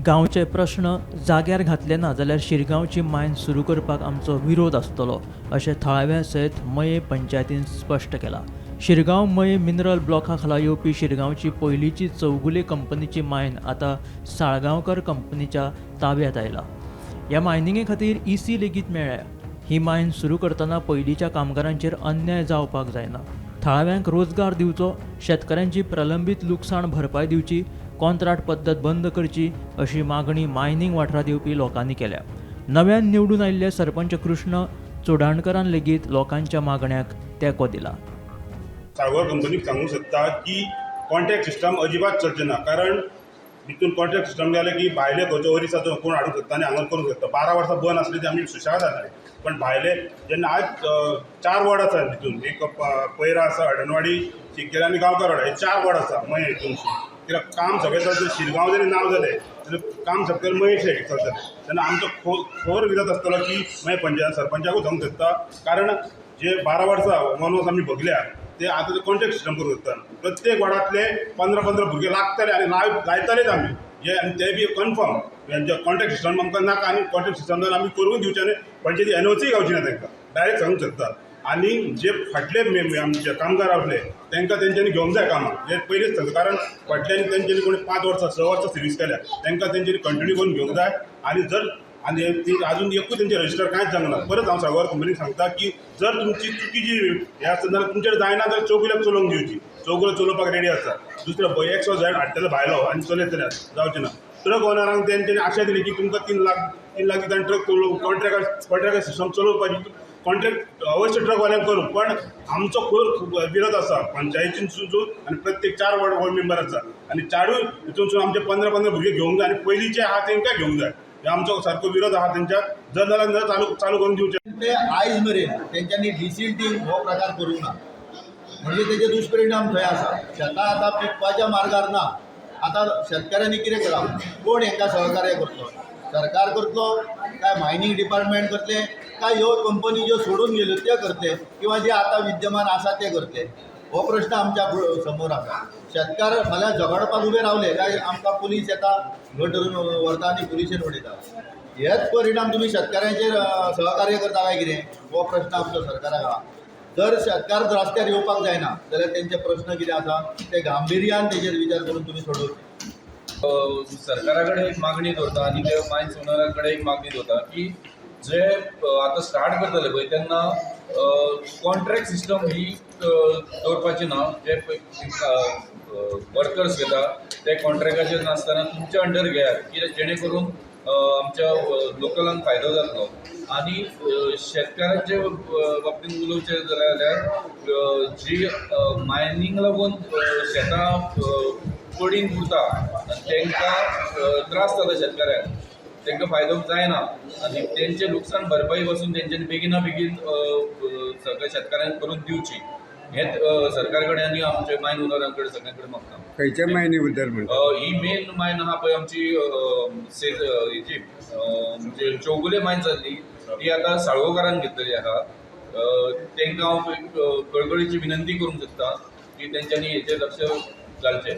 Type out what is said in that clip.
गांवचे प्रश्न जाग्यार घातले ना जाल्यार शिरगांवची मायन सुरू करपाक आमचो विरोध आसतलो अशें थळाव्या सयत मये पंचायतीन स्पश्ट केलां. शिरगांव मये मिनरल ब्लॉका खाला येवपी शिरगांवची पयलींची चौगुले कंपनीची मायन आतां साळगांवकर कंपनीच्या ताब्यांत आयला. ह्या मायनिंगे खातीर EC लेगीत मेळ्ळ्या. ही मायन सुरू करतना पयलींच्या कामगारांचेर अन्याय जावपाक जायना. थळाव्यांक रोजगार दिवचो, शेतकऱ्यांची प्रलंबीत लुकसाण भरपाय दिवची, कॉन्ट्रॅक्ट पद्दत बंद करची अशी मागणी मायनिंग वाठारांत येवपी लोकांनी केल्या. नव्यान निवडून आयिल्ले सरपंच कृष्ण चोडाणकरान लेगीत लोकांच्या मागण्याक तेंको दिला. साळगांव कंपनीक सांगूं सोदता की कॉन्ट्रॅक्ट सिस्टम अजिबात चलचें ना. कारण भितून कॉन्ट्रॅक्ट सिस्टम जालें की भायले खंयचो ओरिसाचो कोण हाडूंक सोदता आनी हांगा करूंक सोदता. 12 वर्सां बंद आसली ती आमी सुशेगाद जाताले. पण भायले जेन्ना आज 4 वॉर्ड आसा भितून, एक पैरा आसा, हडणवाडी, शिकेर आनी गांवकार वाडा, हे 4 वॉर्ड आसा मये हितूनसून. कित्याक काम सगळें चलता. शिरगांव जरी नांव जालें जाल्यार काम सगळें मये सायडीक चलतलें. तेन्ना आमचो खोर विरोध आसतलो की मये पंचायत सरपंचाकूच सांगूंक सोदता. कारण जे 12 वर्सां वनवास आमी भोगल्या ते आतां ते कॉन्ट्रॅक्ट सिस्टम करूंक सोदता. प्रत्येक वार्डांतले 15-15 भुरगे लागतले आनी लायतलेच आमी जे, आनी ते बी कन्फर्म. हेंचे कॉन्ट्रॅक्ट सिस्टम आमकां नाका आनी कॉन्ट्रॅक्ट सिस्टम जाल्यार आमी करूंक दिवचे आनी पंचायती NOC गावची ना तांकां, डायरेक्ट सांगूंक सोदता. आनी जे फाटले आमचे कामगार आसले तांकां तेंच्यांनी घेवंक जाय कामां. हे पयलींच सांगता. कारण फाटल्यानी तेंच्यांनी कोणी 5 वर्सां 6 वर्सां सर्वीस केल्या, तांकां तेंच्यांनी कंटिन्यू करून घेवंक जाय. आनी ती अजून एकूच तेंचे रजिस्टर कांयच जावंक ना. परत हांव साळगांव कंपनीक सांगता की जर तुमची चुकीची हे आसता जाल्यार तुमचेर जायना जाल्यार चौगुल्याक चलोवंक दिवची. चौगुले चलोवपाक रेडी आसा. दुसरो XYZ हाडटलो भायलो आनी चलयतले जावचें ना. ट्रक ओनरांक तेंच्यांनी आशा दिली की तुमकां 3 लाख दिता ट्रक कॉन्ट्रॅक्ट सिस्टम चलोवपाची. कॉन्ट्रॅक्ट अवश्य ट्रकवाल्यांक करूं. पण आमचो खूब विरोध आसा पंचायतीनसून आनी प्रत्येक 4 वॉर्ड मेंबर आसा आनी 4य हितूनसून आमचे 15-15 भुरगे घेवंक जाय आनी पयलींचे आहा तेंकां घेवंक जाय. हे आमचो सारको विरोध आहा तेंच्या. जर जाल्यार चालू करून दिवचे. ते आयज मेरेन तेंच्यांनी डिसिल्टींग हो प्रकार करूंक ना. म्हणजे तेजे दुश्परिणाम थंय आसा. शेतां आतां पिकपाच्या मार्गार ना. आतां शेतकऱ्यांनी कितें करप? कोण हांकां सहकार्य करतलो? सरकार करतलो काय मायनिंग डिपार्टमेंट करतले काय ह्यो कंपनी ज्यो सोडून गेल्यो त्यो करतले किंवा जे आतां विद्यमान आसा ते करतले? हो प्रश्न आमच्या समोर आसा. शेतकार फाल्यां झगडपाक उबे रावले काय आमकां पुलीस येता, घट धरून व्हरता आनी पुलिशेन उडयता. हेच परिणाम तुमी शेतकऱ्यांचेर सहकार्य करता काय कितें? हो प्रश्न आमचो सरकाराक आहा. जर शेतकार रस्त्यार येवपाक जायना जाल्यार तेंचे प्रश्न कितें आसा ते गांभिर्यान तेजेर विचार करून तुमी सोडोवचे. सरकारा कडेन एक मागणी दवरता आनी ते मायन्स ओनरा कडेन एक मागणी दवरता की जे आतां स्टार्ट करतले पळय तेन्ना कॉन्ट्रॅक्ट सिस्टम ही दवरपाची ना. जे वर्कर्स घेता ते कॉन्ट्रॅक्टाचेर नासतना तुमच्या अंडर घेयात कित्याक जेणे करून आमच्या लोकलांक फायदो जातलो. आनी शेतकारांचे बाबतींत उलोवचें जाल्यार जी मायनिंग लागून शेतां पडीन उरता तांकां त्रास जाता शेतकऱ्यांक, तांकां फायदो जायना आनी तेंचे लुकसाण भरपाई पासून तेंच्यांनी बेगिना बेगीन सगळ्या शेतकऱ्यांक करून दिवची. हेंच सरकार कडेन आनी आमचे मायन ओनरां कडेन सगळ्यां कडेन मागता. खंयच्या मायनी बद्दल म्हणटा? ही मेन मायन आहा पळय आमची हेची म्हणजे चौगुले मायन जाल्ली ती आतां साळगांवकारान घेतलेली आहा. तांकां हांव कळकळीची विनंती करूंक सोदता की तेंच्यांनी हेचेर लक्ष घालचें.